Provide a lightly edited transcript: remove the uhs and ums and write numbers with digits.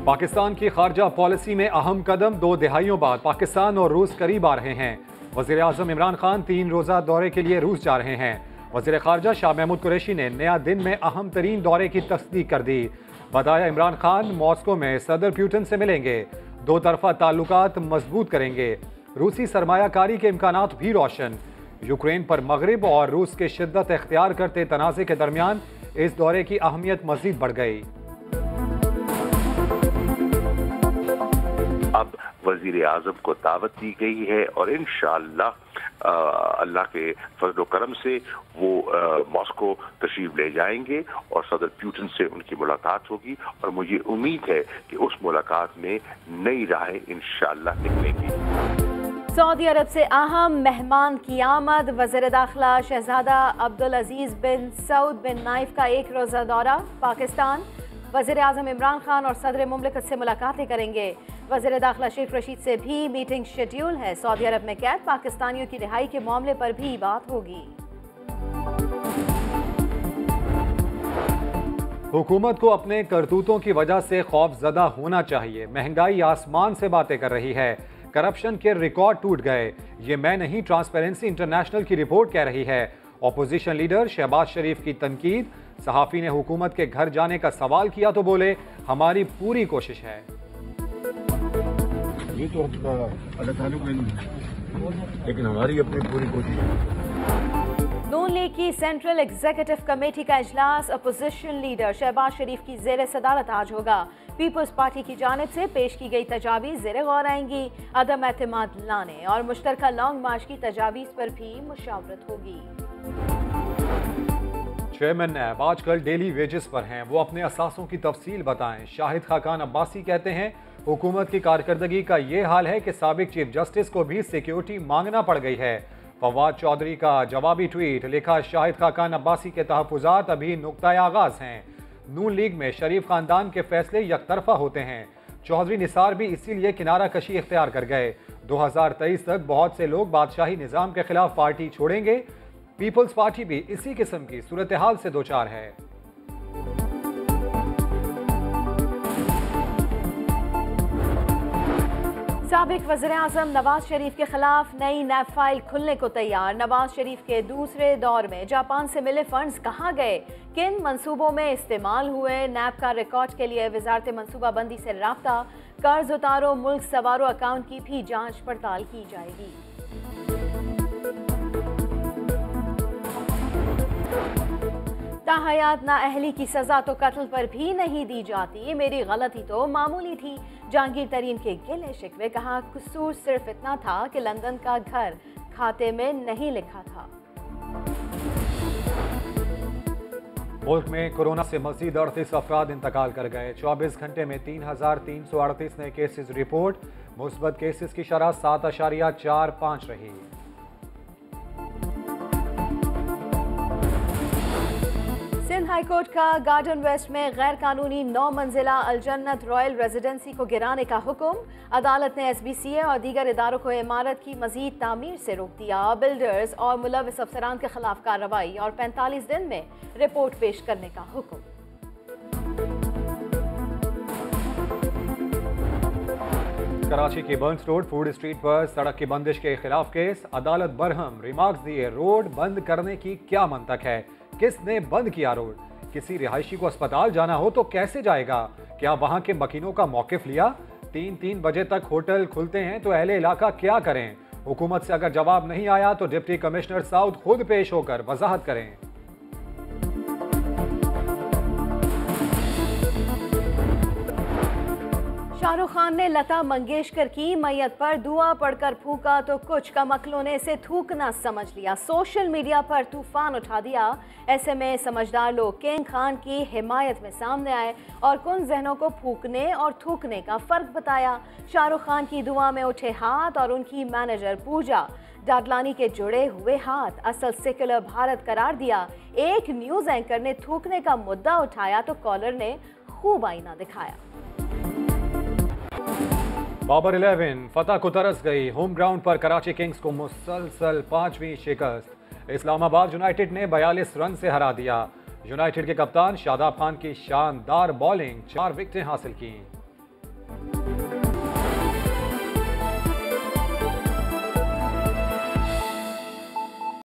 पाकिस्तान की खारजा पॉलिसी में अहम कदम। 2 दहाइयों बाद पाकिस्तान और रूस करीब आ रहे हैं। वज़ीर आज़म इमरान खान 3 रोज़ा दौरे के लिए रूस जा रहे हैं। वज़ीर खारजा शाह महमूद कुरैशी ने नया दिन में अहम तरीन दौरे की तस्दीक कर दी। बताया इमरान खान मॉस्को में सदर प्यूटिन से मिलेंगे, 2 तरफ़ा ताल्लुकात मजबूत करेंगे। रूसी सरमायाकारी के इम्कानात भी रोशन। यूक्रेन पर मगरिब और रूस के शिद्दत इख्तियार करते तनाज़े के दरमियान इस दौरे की अहमियत मज़ीद बढ़ गई। अब वजीर आजम को दावत दी गई है और इंशाअल्लाह अल्लाह के फजल करम से वो मॉस्को तशरीफ ले जाएंगे और सदर प्यूटिन से उनकी मुलाकात होगी और मुझे उम्मीद है कि उस मुलाकात में नई राहें इंशाअल्लाह निकलेंगी। सऊदी अरब से अहम मेहमान की आमद। वज़ीर दाखिला शहजादा अब्दुल अजीज बिन सऊद बिन नाइफ का 1 रोज़ा दौरा पाकिस्तान। वज़ीर आज़म इमरान खान और सदर मुमलिकत से मुलाकातें करेंगे। वज़ीर दाखिला शेख रशीद से भी मीटिंग शेड्यूल है। सऊदी अरब में कैद पाकिस्तानियों की रिहाई के मामले पर भी बात होगी। हुकूमत को अपने करतूतों की वजह से खौफजदा होना चाहिए। महंगाई आसमान से बातें कर रही है। करप्शन के रिकॉर्ड टूट गए। ये मैं नहीं, ट्रांसपेरेंसी इंटरनेशनल की रिपोर्ट कह रही है। ऑपोजिशन लीडर शहबाज शरीफ की तनकीद। सहाफ़ी ने हुकूमत के घर जाने का सवाल किया तो बोले, हमारी पूरी कोशिश है। ये तो लेकिन हमारी अपनी पूरी कोशिश है। नून लीग की सेंट्रल एग्जीक्यूटिव कमेटी का इजलास अपोजिशन लीडर शहबाज शरीफ की ज़ेर सदारत आज होगा। पीपल्स पार्टी की जानिब से पेश की गई तजावीज़ ज़ेर गौर आएंगी। अदम एतमाद लाने और मुश्तरका लॉन्ग मार्च की तजावीज़ पर भी मुशावरत होगी। चेयरमैन नैब आजकल डेली वेजेस पर हैं, वो अपने असासों की तफसील बताएं। शाहिद खाकान अब्बासी कहते हैं हुकूमत की कारकर्दगी का ये हाल है कि साबिक चीफ जस्टिस को भी सिक्योरिटी मांगना पड़ गई है। फवाद चौधरी का जवाबी ट्वीट, लिखा शाहिद खाकान अब्बासी के तहफ़्फ़ुज़ात अभी नुक्ता आगाज़ हैं। नून लीग में शरीफ खानदान के फैसले यकतरफा होते हैं। चौधरी निसार भी इसीलिए किनारा कशी इख्तियार कर गए। 2023 तक बहुत से लोग बादशाही निज़ाम के खिलाफ पार्टी छोड़ेंगे। पीपल्स पार्टी भी इसी किस्म की सूरत हाल से दोचार है। साबिक वज़ीर आज़म नवाज शरीफ के खिलाफ नई नैब फाइल खुलने को तैयार। नवाज शरीफ के दूसरे दौर में जापान से मिले फंड्स कहाँ गए, किन मंसूबों में इस्तेमाल हुए। नैब का रिकॉर्ड के लिए वजारत मनसूबाबंदी से राब्ता। कर्ज उतारो मुल्क सवारो अकाउंट की भी जांच पड़ताल की जाएगी। ताहयात नाअहली की सजा तो कत्ल पर भी नहीं दी जाती, ये मेरी गलती तो मामूली थी। जहांगीर तरीन के गिले शिकवे, कहा कसूर सिर्फ इतना था कि लंदन का घर खाते में नहीं लिखा था। मुल्क में कोरोना से मजीद 38 अफराद इंतकाल कर गए। 24 घंटे में 3,338 नए केसेस रिपोर्ट। मुस्बत केसेस की शरह 7.45 रही। सिंध हाईकोर्ट का गार्डन वेस्ट में गैर कानूनी 9 मंजिला अलजन्नत रॉयल रेजिडेंसी को गिराने का हुक्म। अदालत ने SBCA और दीगर इदारों को इमारत की मजीद तामीर से रोक दिया। बिल्डर्स और मुलविस अफसरान के खिलाफ कार्रवाई और 45 दिन में रिपोर्ट पेश करने का हुक्म। कराची के बर्न्स रोड फूड स्ट्रीट पर सड़क की बंदिश के खिलाफ केस। अदालत बरहम, रिमार्क्स दिए, रोड बंद करने की क्या मंतक है, किसने बंद किया रोड। किसी रिहायशी को अस्पताल जाना हो तो कैसे जाएगा, क्या वहां के मकीनों का मौकिफ लिया। 3 बजे तक होटल खुलते हैं तो अहले इलाका क्या करें। हुकूमत से अगर जवाब नहीं आया तो डिप्टी कमिश्नर साउथ खुद पेश होकर वजाहत करें। शाहरुख खान ने लता मंगेशकर की मैयत पर दुआ पढ़कर फूका तो कुछ कमअक्लों ने इसे थूकना समझ लिया। सोशल मीडिया पर तूफान उठा दिया। ऐसे में समझदार लोग किंग खान की हिमायत में सामने आए और कुन जहनों को फूकने और थूकने का फर्क बताया। शाहरुख खान की दुआ में उठे हाथ और उनकी मैनेजर पूजा डाडलानी के जुड़े हुए हाथ असल सेक्युलर भारत करार दिया। एक न्यूज एंकर ने थूकने का मुद्दा उठाया तो कॉलर ने खूब आईना दिखाया। बाबर 11 फतह को तरस गई। होम ग्राउंड पर कराची किंग्स को मुसलसल 5वीं शिकस्त। इस्लामाबाद यूनाइटेड ने 42 रन से हरा दिया। यूनाइटेड के कप्तान शादाब खान की शानदार बॉलिंग 4 विकेटें हासिल की। हैं।